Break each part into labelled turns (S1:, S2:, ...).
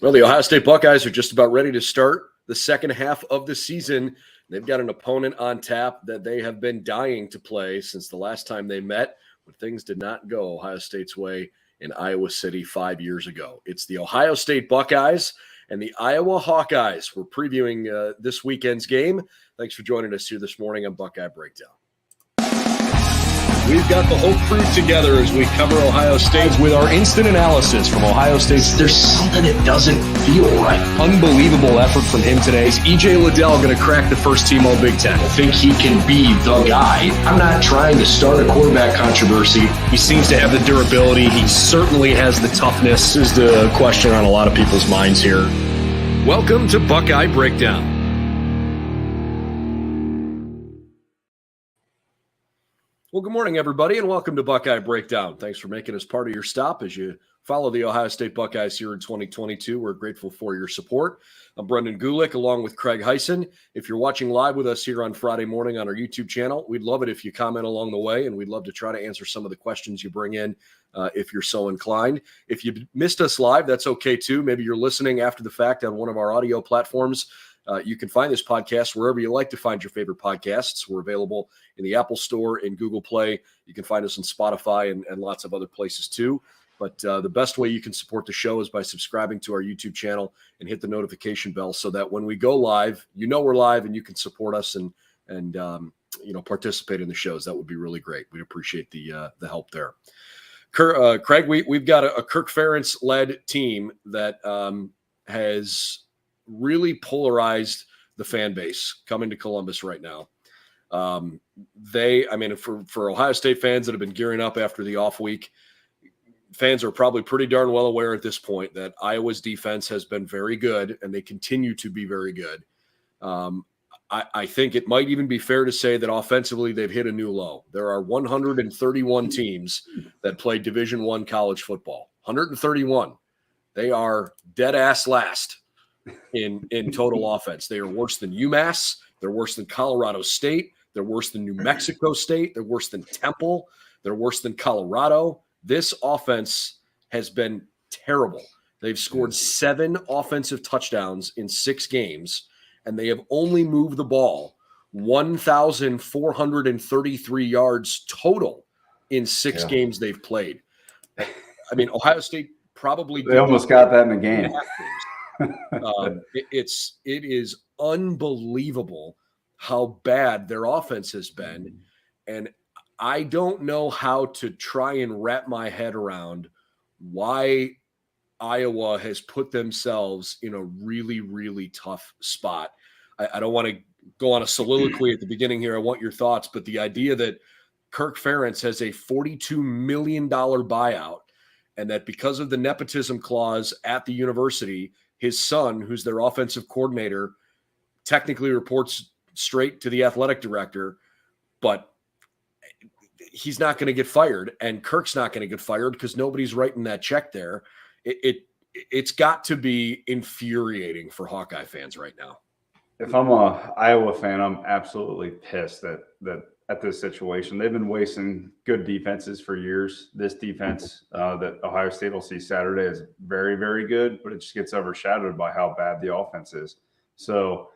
S1: Well, the Ohio State Buckeyes are just about ready to start the second half of the season. They've got an opponent on tap that they have been dying to play since the last time they met, when things did not go Ohio State's way in Iowa City 5 years ago. It's the Ohio State Buckeyes and the Iowa Hawkeyes. We're previewing this weekend's game. Thanks for joining us here this morning on Buckeye Breakdown. We've got the whole crew together as we cover Ohio State with our instant analysis from Ohio State.
S2: There's something that doesn't feel right.
S1: Unbelievable effort from him today. Is E.J. Liddell going to crack the first team All Big Ten?
S2: I think he can be the guy. I'm not trying to start a quarterback controversy.
S1: He seems to have the durability. He certainly has the toughness, is the question on a lot of people's minds here. Welcome to Buckeye Breakdown. Well, good morning, everybody, and welcome to Buckeye Breakdown. Thanks for making us part of your stop as you follow the Ohio State Buckeyes here in 2022. We're grateful for your support. I'm Brendan Gulick, along with Craig Hyson. If you're watching live with us here on Friday morning on our YouTube channel, we'd love it if you comment along the way, and we'd love to try to answer some of the questions you bring in if you're so inclined. If you missed us live, that's okay, too. Maybe you're listening after the fact on one of our audio platforms. You can find this podcast wherever you like to find your favorite podcasts. We're available in the Apple Store and Google Play. You can find us on Spotify and lots of other places too. But the best way you can support the show is by subscribing to our YouTube channel and hit the notification bell so that when we go live, you know we're live and you can support us and participate in the shows. That would be really great. We'd appreciate the help there. Craig, we've got a Kirk Ferentz-led team that has really polarized the fan base coming to Columbus right now. For Ohio State fans that have been gearing up after the off week, fans are probably pretty darn well aware at this point that Iowa's defense has been very good and they continue to be very good. I think it might even be fair to say that offensively they've hit a new low. There are 131 teams that play Division I college football. 131. They are dead ass last in total offense. They are worse than UMass. They're worse than Colorado State. They're worse than New Mexico State. They're worse than Temple. They're worse than Colorado. This offense has been terrible. They've scored 7 offensive touchdowns in 6 games, and they have only moved the ball 1,433 yards total in 6 games they've played. I mean, Ohio State probably
S3: they almost got that in the game.
S1: It is unbelievable how bad their offense has been. And I don't know how to try and wrap my head around why Iowa has put themselves in a really, really tough spot. I don't want to go on a soliloquy at the beginning here. I want your thoughts, but the idea that Kirk Ferentz has a $42 million buyout and that because of the nepotism clause at the university, his son, who's their offensive coordinator, technically reports straight to the athletic director, but he's not going to get fired, and Kirk's not going to get fired because nobody's writing that check there. It's got to be infuriating for Hawkeye fans right now.
S3: If I'm a Iowa fan, I'm absolutely pissed that at this situation. They've been wasting good defenses for years. This defense that Ohio State will see Saturday is very, very good, but it just gets overshadowed by how bad the offense is. So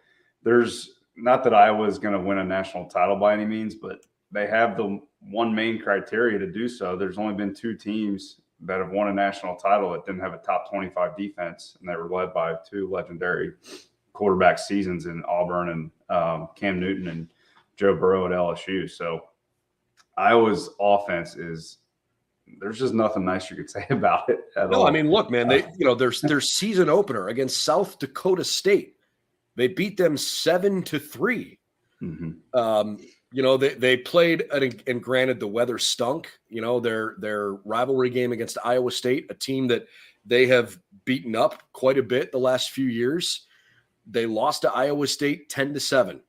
S3: there's not that Iowa is going to win a national title by any means, but they have the one main criteria to do so. There's only been 2 teams that have won a national title that didn't have a top 25 defense, and they were led by 2 legendary quarterback seasons in Auburn and Cam Newton and Joe Burrow at LSU. So Iowa's offense there's just nothing nice you could say about it at all.
S1: No, I mean, look, man, their season opener against South Dakota State, they beat them 7-3. They played, and granted, the weather stunk. Their rivalry game against Iowa State, a team that they have beaten up quite a bit the last few years. They lost to Iowa State 10-7.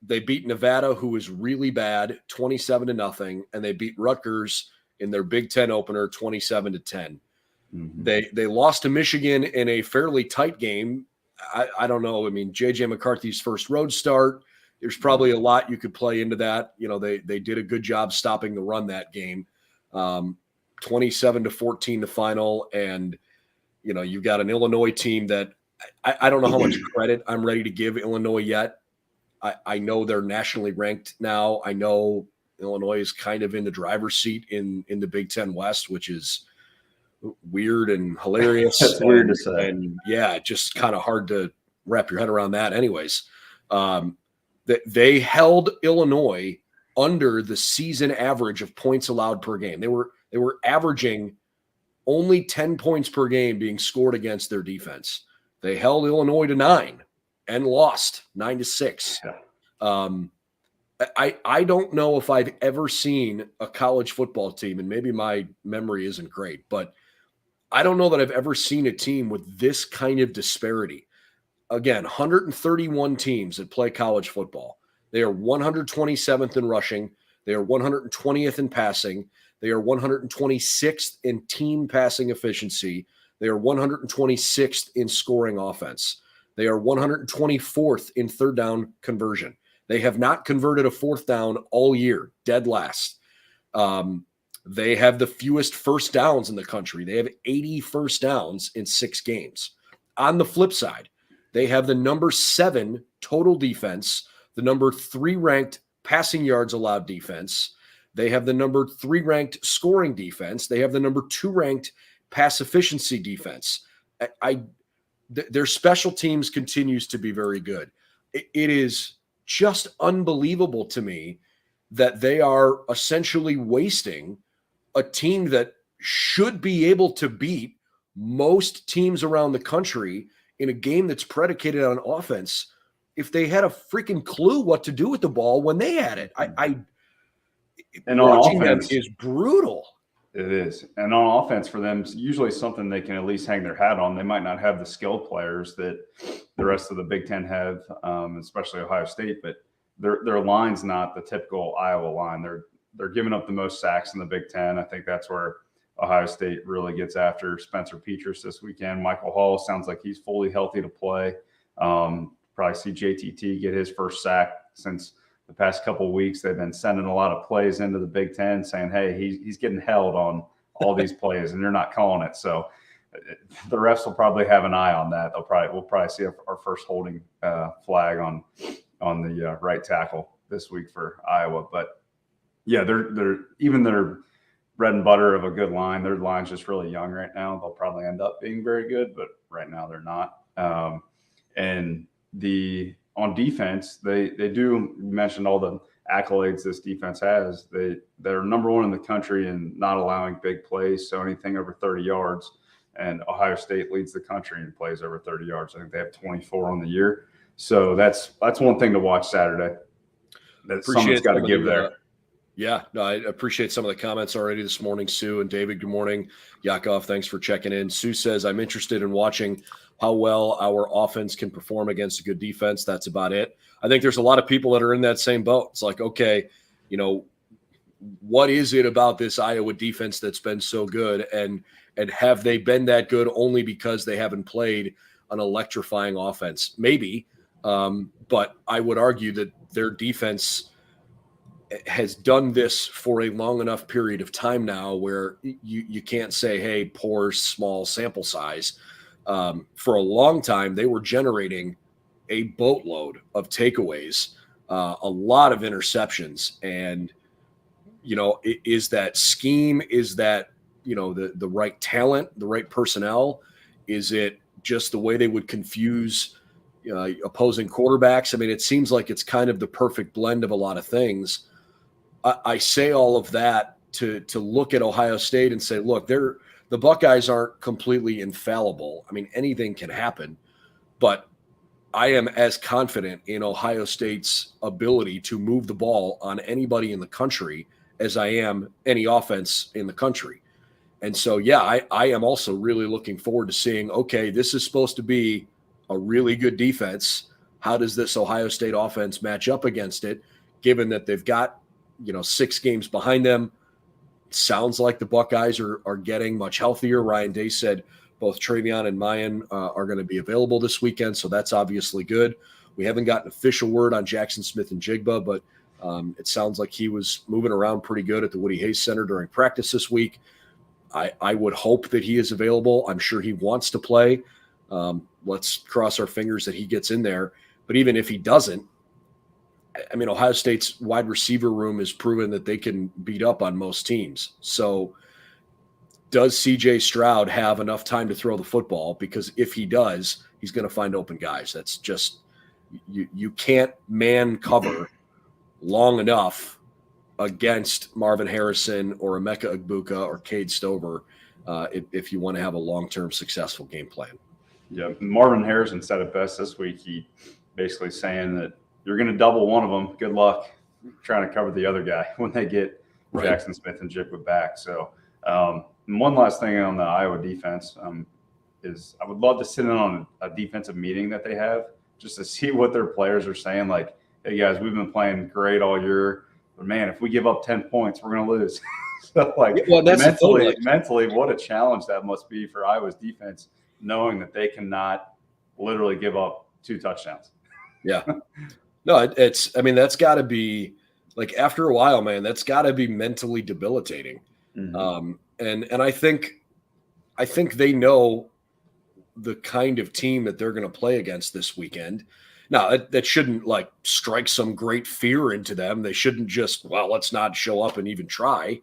S1: They beat Nevada, who was really bad, 27-0, and they beat Rutgers in their Big Ten opener 27-10. They lost to Michigan in a fairly tight game. I don't know. I mean, J.J. McCarthy's first road start. There's probably a lot you could play into that. They did a good job stopping the run that game. 27-14 the final, and You've got an Illinois team that I don't know how much credit I'm ready to give Illinois yet. I know they're nationally ranked now. I know Illinois is kind of in the driver's seat in the Big Ten West, which is weird and hilarious.
S3: That's weird to say.
S1: And yeah, just kind of hard to wrap your head around that. Anyways, they held Illinois under the season average of points allowed per game. They were averaging only 10 points per game being scored against their defense. They held Illinois to 9 and lost 9-6.
S3: Yeah.
S1: I don't know if I've ever seen a college football team, and maybe my memory isn't great, but I don't know that I've ever seen a team with this kind of disparity. Again, 131 teams that play college football. They are 127th in rushing. They are 120th in passing. They are 126th in team passing efficiency. They are 126th in scoring offense. They are 124th in third down conversion. They have not converted a fourth down all year, dead last. They have the fewest first downs in the country. They have 80 first downs in 6 games. On the flip side, they have the number 7 total defense, the number 3 ranked passing yards allowed defense. They have the number 3 ranked scoring defense. They have the number 2 ranked pass efficiency defense. Their special teams continues to be very good. It is just unbelievable to me that they are essentially wasting a team that should be able to beat most teams around the country in a game that's predicated on offense if they had a freaking clue what to do with the ball when they had it.
S3: And
S1: watching
S3: on offense,
S1: them is brutal.
S3: It is. And on offense for them, usually something they can at least hang their hat on. They might not have the skill players that the rest of the Big Ten have, especially Ohio State, but their line's not the typical Iowa line. They're giving up the most sacks in the Big Ten. I think that's where Ohio State really gets after Spencer Petras this weekend. Michael Hall sounds like he's fully healthy to play. Probably see JTT get his first sack since the past couple of weeks. They've been sending a lot of plays into the Big Ten saying, hey, he's getting held on all these plays and they're not calling it. So the refs will probably have an eye on that. We'll probably see our first holding flag on the right tackle this week for Iowa. But yeah, they're even their bread and butter of a good line. Their line's just really young right now. They'll probably end up being very good, but right now they're not. And on defense, they do, you mentioned all the accolades this defense has. They're number 1 in the country in not allowing big plays, so anything over 30 yards. And Ohio State leads the country in plays over 30 yards. I think they have 24 on the year. So that's one thing to watch Saturday. That someone's got to give there.
S1: Yeah, no, I appreciate some of the comments already this morning, Sue and David. Good morning. Yakov, thanks for checking in. Sue says, I'm interested in watching how well our offense can perform against a good defense. That's about it. I think there's a lot of people that are in that same boat. It's like, okay, what is it about this Iowa defense that's been so good? And have they been that good only because they haven't played an electrifying offense? Maybe, but I would argue that their defense has done this for a long enough period of time now where you can't say, hey, poor small sample size. For a long time, they were generating a boatload of takeaways, a lot of interceptions. And, is that scheme? Is that, the right talent, the right personnel? Is it just the way they would confuse opposing quarterbacks? I mean, it seems like it's kind of the perfect blend of a lot of things. I say all of that to look at Ohio State and say, look, the Buckeyes aren't completely infallible. I mean, anything can happen, but I am as confident in Ohio State's ability to move the ball on anybody in the country as I am any offense in the country. And so, yeah, I am also really looking forward to seeing, okay, this is supposed to be a really good defense. How does this Ohio State offense match up against it, given that they've got 6 games behind them? Sounds like the Buckeyes are getting much healthier. Ryan Day said both Travion and Mayan are going to be available this weekend, so that's obviously good. We haven't gotten official word on Jackson Smith and Jigba, but it sounds like he was moving around pretty good at the Woody Hayes Center during practice this week. I would hope that he is available. I'm sure he wants to play. Let's cross our fingers that he gets in there. But even if he doesn't, I mean, Ohio State's wide receiver room has proven that they can beat up on most teams. So does CJ Stroud have enough time to throw the football? Because if he does, he's going to find open guys. That's just you can't man cover long enough against Marvin Harrison or Emeka Egbuka or Cade Stover if you want to have a long-term successful game plan.
S3: Yeah, Marvin Harrison said it best this week. He basically saying that you're going to double one of them. Good luck trying to cover the other guy when they get Jackson Smith and Jigba back. So and one last thing on the Iowa defense is I would love to sit in on a defensive meeting that they have just to see what their players are saying. Like, hey, guys, we've been playing great all year, but, man, if we give up 10 points, we're going to lose. So, like, well, that's mentally, what a challenge that must be for Iowa's defense, knowing that they cannot literally give up 2 touchdowns.
S1: Yeah. No, that's got to be like after a while, man, that's got to be mentally debilitating. Mm-hmm. And I think they know the kind of team that they're going to play against this weekend. Now, that shouldn't like strike some great fear into them. They shouldn't just, well, let's not show up and even try.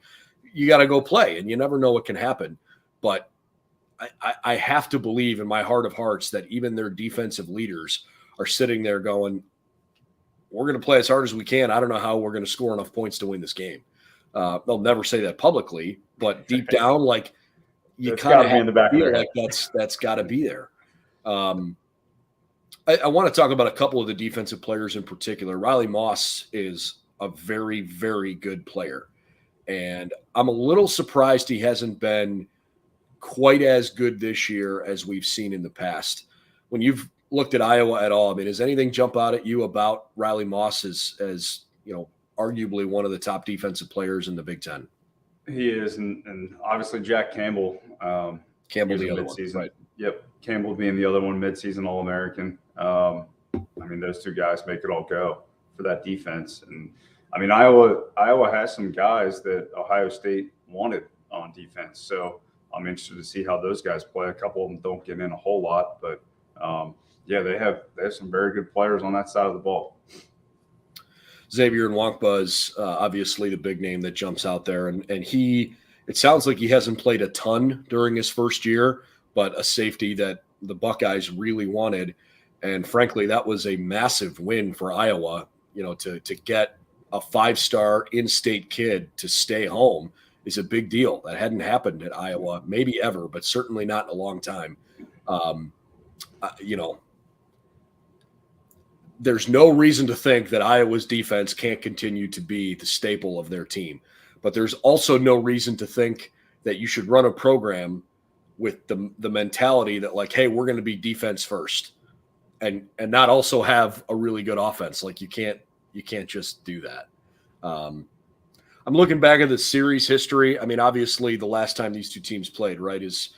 S1: You got to go play, and you never know what can happen. But I have to believe in my heart of hearts that even their defensive leaders are sitting there going, we're going to play as hard as we can. I don't know how we're going to score enough points to win this game. They'll never say that publicly, but deep down, like you kind of have to feel like that's got to be there. I want to talk about a couple of the defensive players in particular. Riley Moss is a very, very good player, and I'm a little surprised he hasn't been quite as good this year as we've seen in the past. When you've looked at Iowa at all, I mean, does anything jump out at you about Riley Moss as you know, arguably one of the top defensive players in the Big Ten?
S3: He is, and obviously Jack Campbell.
S1: Campbell, the other one, right?
S3: Yep, Campbell being the other one, midseason All-American. I mean, those 2 guys make it all go for that defense. And I mean, Iowa has some guys that Ohio State wanted on defense. So I'm interested to see how those guys play. A couple of them don't get in a whole lot, but yeah, they have some very good players on that side of the ball.
S1: Xavier Nwankpa is obviously the big name that jumps out there. And it sounds like he hasn't played a ton during his first year, but a safety that the Buckeyes really wanted. And frankly, that was a massive win for Iowa, you know, to get a 5-star in-state kid to stay home is a big deal. That hadn't happened at Iowa, maybe ever, but certainly not in a long time. You know, there's no reason to think that Iowa's defense can't continue to be the staple of their team. But there's also no reason to think that you should run a program with the mentality that like, hey, we're going to be defense first and not also have a really good offense. Like you can't just do that. I'm looking back at the series history. I mean, obviously the last time these 2 teams played, right, is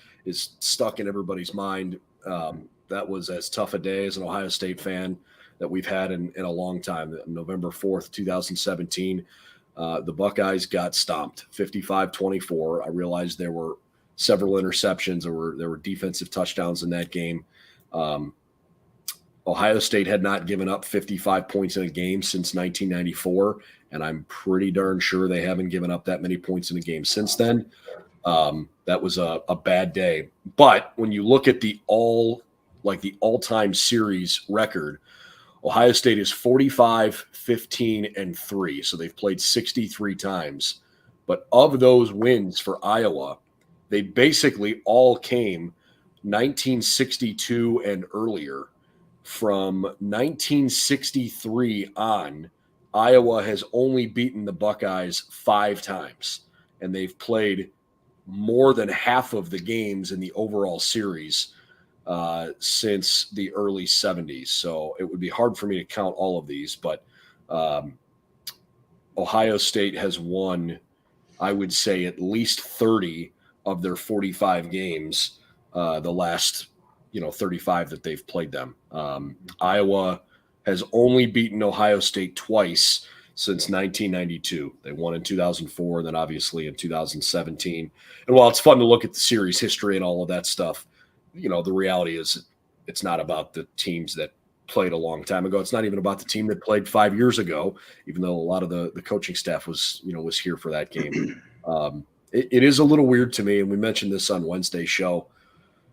S1: stuck in everybody's mind. That was as tough a day as an Ohio State fan that we've had in a long time. November 4th, 2017, the Buckeyes got stomped 55-24. I realized there were several interceptions. There were defensive touchdowns in that game. Ohio State had not given up 55 points in a game since 1994, and I'm pretty darn sure they haven't given up that many points in a game since then. That was a bad day. But when you look at the all-time series record, Ohio State is 45-15-3, so they've played 63 times. But of those wins for Iowa, they basically all came 1962 and earlier. From 1963 on, Iowa has only beaten the Buckeyes 5 times, and they've played more than half of the games in the overall series since the early 70s. So it would be hard for me to count all of these, but Ohio State has won, I would say, at least 30 of their 45 games the last 35 that they've played them. Iowa has only beaten Ohio State twice since 1992. They won in 2004, and then obviously in 2017. And while it's fun to look at the series history and all of that stuff, the reality is it's not about the teams that played a long time ago. It's not even about the team that played 5 years ago, even though a lot of the coaching staff was here for that game. It is a little weird to me, and we mentioned this on Wednesday's show.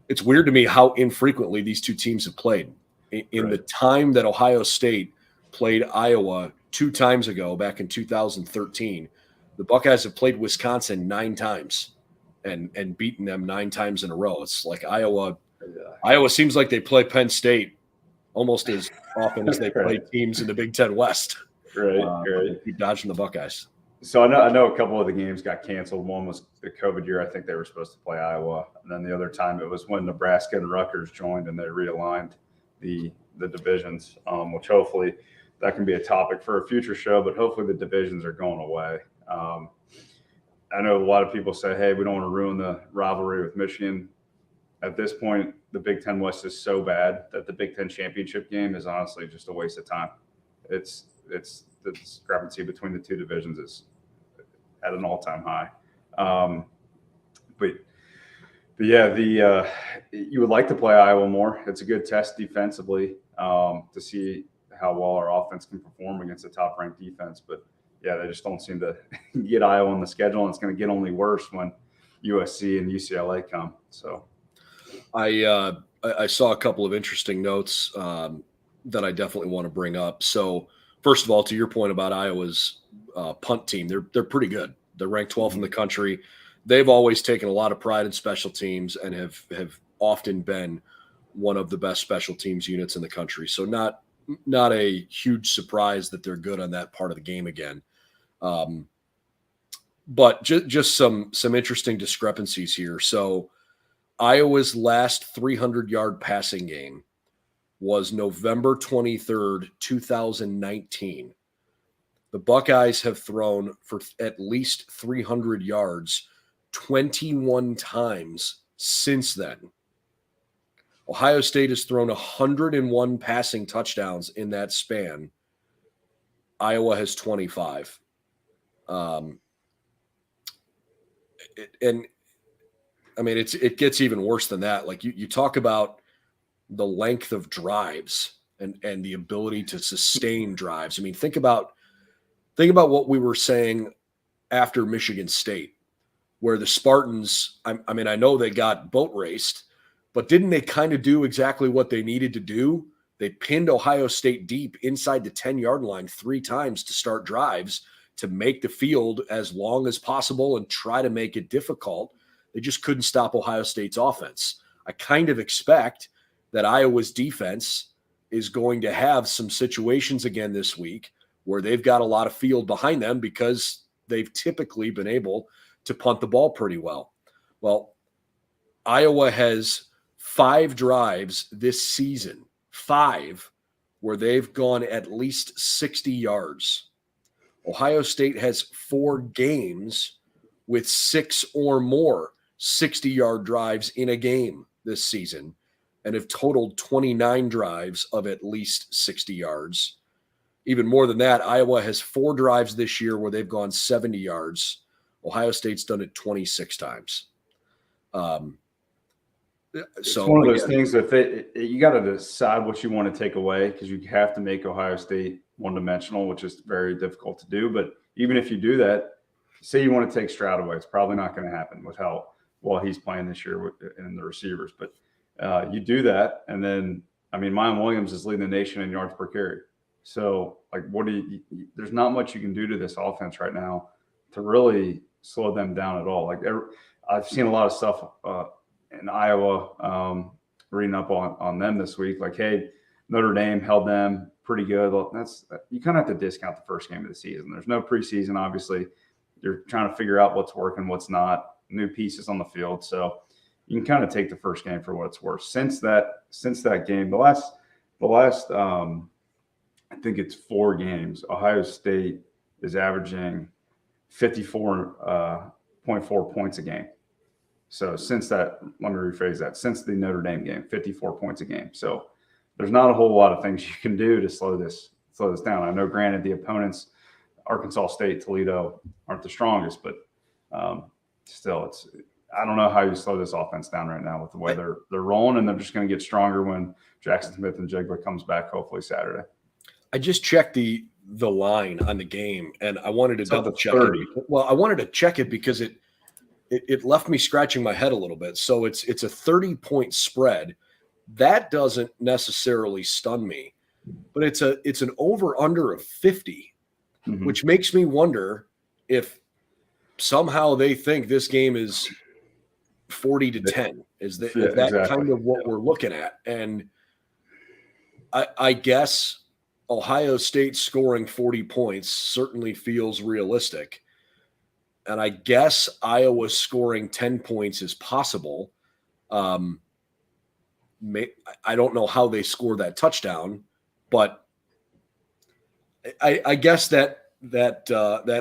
S1: It's weird to me how infrequently these two teams have played. In the time that Ohio State played Iowa 2 times ago, back in 2013, the Buckeyes have played Wisconsin 9 times and beaten them 9 times in a row. It's like Iowa seems like they play Penn State almost as often as they play teams in the Big Ten West.
S3: Right.
S1: They keep dodging the Buckeyes.
S3: So I know a couple of the games got canceled. One was the COVID year. I think they were supposed to play Iowa. And then the other time it was when Nebraska and Rutgers joined and they realigned the divisions, which hopefully that can be a topic for a future show, but hopefully the divisions are going away. I know a lot of people say, hey, we don't want to ruin the rivalry with Michigan. At this point, the Big Ten West is so bad that the Big Ten championship game is honestly just a waste of time. It's the discrepancy between the two divisions is at an all-time high. But yeah, you would like to play Iowa more. It's a good test defensively to see how well our offense can perform against a top-ranked defense. But yeah, they just don't seem to get Iowa on the schedule, and it's going to get only worse when USC and UCLA come. So
S1: I saw a couple of interesting notes that I definitely want to bring up. So first of all, to your point about Iowa's punt team, they're pretty good. They're ranked 12th in the country. They've always taken a lot of pride in special teams and have often been one of the best special teams units in the country. So not a huge surprise that they're good on that part of the game again. But just some interesting discrepancies here. So Iowa's last 300-yard passing game was November 23rd, 2019. The Buckeyes have thrown for at least 300 yards 21 times since then. Ohio State has thrown 101 passing touchdowns in that span. Iowa has 25. And I mean, it gets even worse than that. Like you talk about the length of drives and the ability to sustain drives. I mean, think about what we were saying after Michigan State, where the Spartans, I mean, I know they got boat raced, but didn't they kind of do exactly what they needed to do? They pinned Ohio State deep inside the 10-yard line 3 times to start drives to make the field as long as possible and try to make it difficult. They just couldn't stop Ohio State's offense. I kind of expect that Iowa's defense is going to have some situations again this week where they've got a lot of field behind them because they've typically been able to punt the ball pretty well. Well, Iowa has 5 drives this season, 5, where they've gone at least 60 yards. Ohio State has 4 games with 6 or more 60-yard drives in a game this season and have totaled 29 drives of at least 60 yards. Even more than that, Iowa has 4 drives this year where they've gone 70 yards. Ohio State's done it 26 times.
S3: It's one of those things that you got to decide what you want to take away, because you have to make Ohio State one-dimensional, which is very difficult to do. But even if you do that, say you want to take Stroud away, it's probably not going to happen with how well he's playing this year in the receivers. But you do that, and then, I mean, Mayan Williams is leading the nation in yards per carry. So, like, there's not much you can do to this offense right now to really slow them down at all. Like, I've seen a lot of stuff in Iowa, reading up on them this week. Like, hey, Notre Dame held them pretty good. You kind of have to discount the first game of the season. There's no preseason, obviously. You're trying to figure out what's working, what's not, new pieces on the field. So you can kind of take the first game for what it's worth. Since that game, the last I think it's 4 games, Ohio State is averaging 54.4 points a game. So since that, let me rephrase that, since the Notre Dame game, 54 points a game. So there's not a whole lot of things you can do to slow this down. I know, granted, the opponents Arkansas State, Toledo aren't the strongest, but still, I don't know how you slow this offense down right now with the way they're rolling, and they're just going to get stronger when Jackson Smith and Jigba comes back, hopefully Saturday.
S1: I just checked the line on the game, and I wanted to double check
S3: 30.
S1: it. Well, I wanted to check it because it left me scratching my head a little bit. So it's a 30-point spread. That doesn't necessarily stun me, but it's an over under of 50, which makes me wonder if somehow they think this game is 40-10. Is that
S3: exactly.
S1: kind of what we're looking at? And I guess Ohio State scoring 40 points certainly feels realistic. And I guess Iowa scoring 10 points is possible. I don't know how they score that touchdown, but I guess that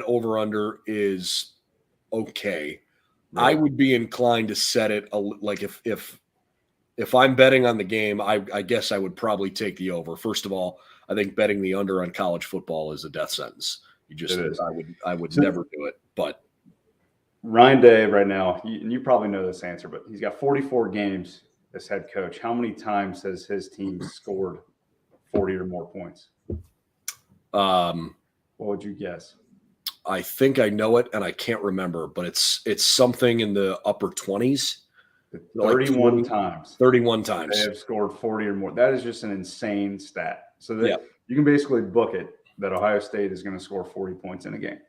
S1: over under is okay. Right. I would be inclined to set it like if I'm betting on the game, I guess I would probably take the over. First of all, I think betting the under on college football is a death sentence. I would never do it. But
S3: Ryan Day right now, you probably know this answer, but he's got 44 games as head coach. How many times has his team scored 40 or more points? What would you guess?
S1: I think I know it, and I can't remember, but it's something in the upper 20s.
S3: 31
S1: like
S3: times.
S1: 31 times.
S3: They have scored 40 or more. That is just an insane stat. So that you can basically book it that Ohio State is going to score 40 points in a game.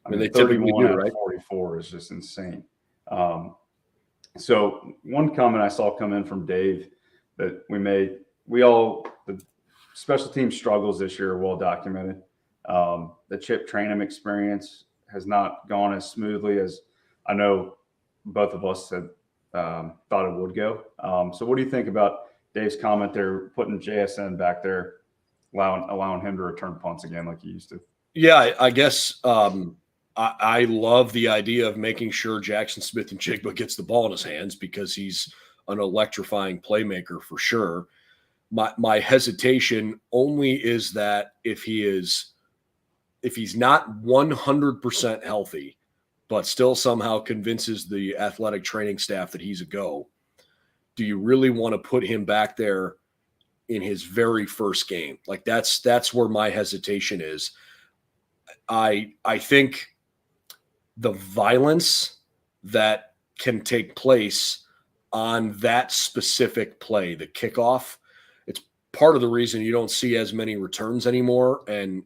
S3: I mean,
S1: they typically do, right?
S3: 44 is just insane. So one comment I saw come in from Dave that the special team struggles this year are well documented. The Chip Trainum experience has not gone as smoothly as I know both of us had thought it would go. So what do you think about Dave's comment there, putting JSN back there, allowing him to return punts again like he used to?
S1: Yeah, I guess I love the idea of making sure Jackson Smith and Jigba gets the ball in his hands because he's an electrifying playmaker for sure. My hesitation only is that if he's not 100% healthy, but still somehow convinces the athletic training staff that he's a go, do you really want to put him back there in his very first game? Like that's where my hesitation is. I think the violence that can take place on that specific play, the kickoff, it's part of the reason you don't see as many returns anymore. And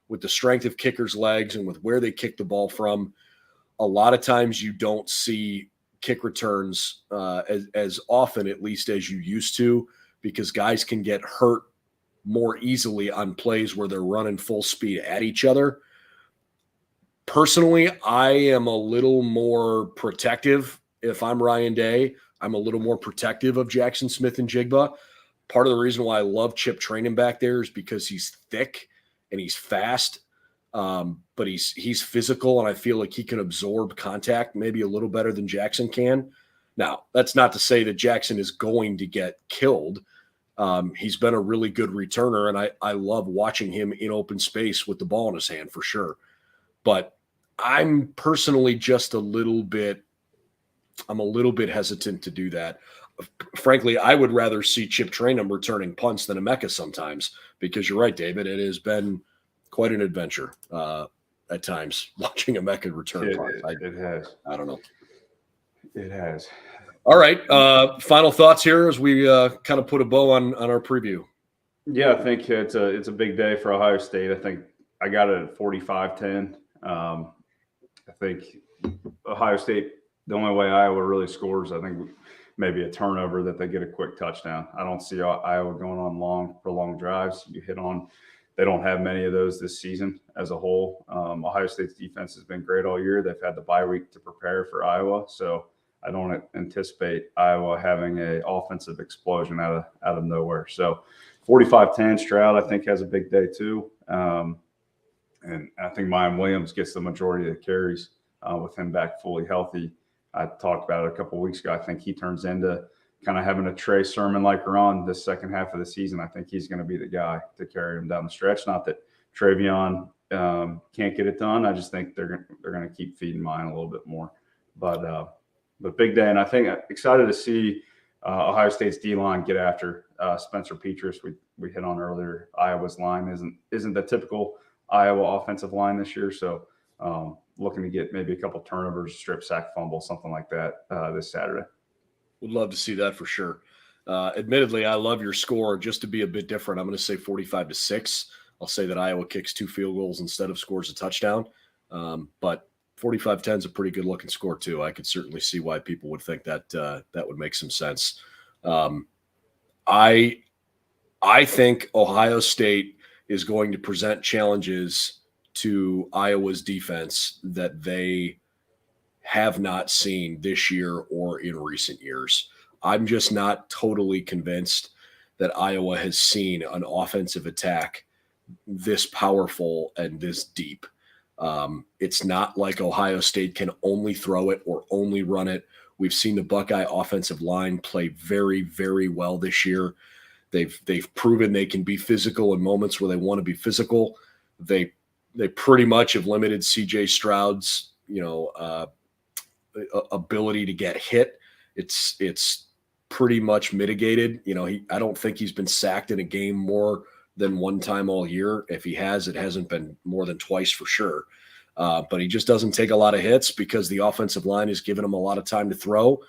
S1: with the strength of kickers' legs and with where they kick the ball from, a lot of times you don't see kick returns as often, at least as you used to, because guys can get hurt more easily on plays where they're running full speed at each other. Personally, I am a little more protective. If I'm Ryan Day, I'm a little more protective of Jackson Smith and Jigba. Part of the reason why I love Chip Trainum back there is because he's thick and he's fast, but he's physical, and I feel like he can absorb contact maybe a little better than Jackson can. Now, that's not to say that Jackson is going to get killed. He's been a really good returner, and I love watching him in open space with the ball in his hand for sure. But I'm personally just a little bit hesitant to do that. Frankly, I would rather see Chip Trainum returning punts than Emeka sometimes, because you're right, David. It has been quite an adventure at times watching Emeka return punts.
S3: It has.
S1: I don't know.
S3: It has.
S1: All right. Final thoughts here as we kind of put a bow on our preview.
S3: Yeah, I think it's a big day for Ohio State. I think I got it at 45-10. I think Ohio State, the only way Iowa really scores, I think maybe a turnover that they get a quick touchdown. I don't see Iowa going on for long drives. They don't have many of those this season as a whole. Ohio State's defense has been great all year. They've had the bye week to prepare for Iowa. So I don't anticipate Iowa having an offensive explosion out of nowhere. So 45-10, Stroud, I think, has a big day too. And I think Mayan Williams gets the majority of the carries with him back fully healthy. I talked about it a couple of weeks ago. I think he turns into kind of having a Trey Sermon-like run this second half of the season. I think he's going to be the guy to carry him down the stretch. Not that Travion can't get it done. I just think they're going to keep feeding mine a little bit more. But big day, and I think excited to see Ohio State's D-line get after Spencer Petras. We hit on earlier. Iowa's line isn't the typical Iowa offensive line this year, so looking to get maybe a couple turnovers, strip sack, fumble, something like that this Saturday.
S1: Would love to see that for sure. Admittedly, I love your score. Just to be a bit different, I'm going to say 45-6. I'll say that Iowa kicks 2 field goals instead of scores a touchdown. But 45-10 is a pretty good looking score too. I could certainly see why people would think that that would make some sense. I think Ohio State is going to present challenges to Iowa's defense that they have not seen this year or in recent years. I'm just not totally convinced that Iowa has seen an offensive attack this powerful and this deep. It's not like Ohio State can only throw it or only run it. We've seen the Buckeye offensive line play very, very well this year. They've proven they can be physical in moments where they want to be physical. They pretty much have limited C.J. Stroud's ability to get hit. It's pretty much mitigated. I don't think he's been sacked in a game more than one time all year. If he has, it hasn't been more than twice for sure. But he just doesn't take a lot of hits because the offensive line has given him a lot of time to throw.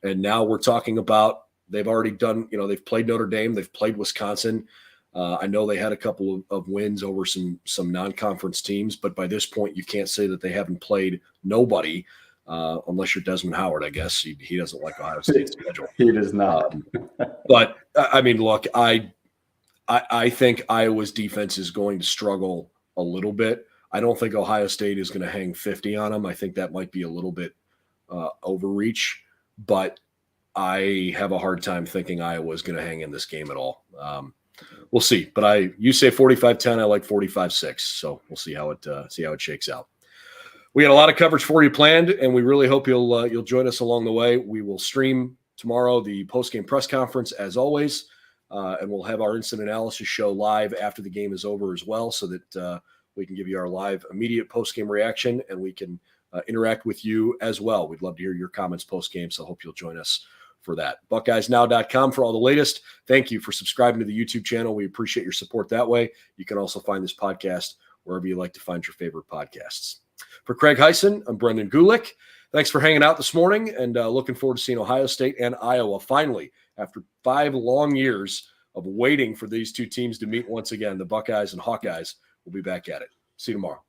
S1: And now we're talking about they've already done, they've played Notre Dame, they've played Wisconsin. I know they had a couple of wins over some non-conference teams, but by this point, you can't say that they haven't played nobody, unless you're Desmond Howard, I guess. He doesn't like Ohio State's schedule.
S3: He does not.
S1: But, I mean, look, I think Iowa's defense is going to struggle a little bit. I don't think Ohio State is going to hang 50 on them. I think that might be a little bit overreach, but I have a hard time thinking Iowa is going to hang in this game at all. We'll see. But you say 45-10, I like 45-6. So we'll see how it shakes out. We got a lot of coverage for you planned, and we really hope you'll join us along the way. We will stream tomorrow the post-game press conference as always. And we'll have our instant analysis show live after the game is over as well, so that we can give you our live immediate post-game reaction, and we can interact with you as well. We'd love to hear your comments post-game, so I hope you'll join us for that. BuckeyesNow.com for all the latest. Thank you for subscribing to the YouTube channel. We appreciate your support that way. You can also find this podcast wherever you like to find your favorite podcasts. For Craig Hyson, I'm Brendan Gulick. Thanks for hanging out this morning, and looking forward to seeing Ohio State and Iowa finally, after 5 long years of waiting for these two teams to meet once again. The Buckeyes and Hawkeyes will be back at it. See you tomorrow.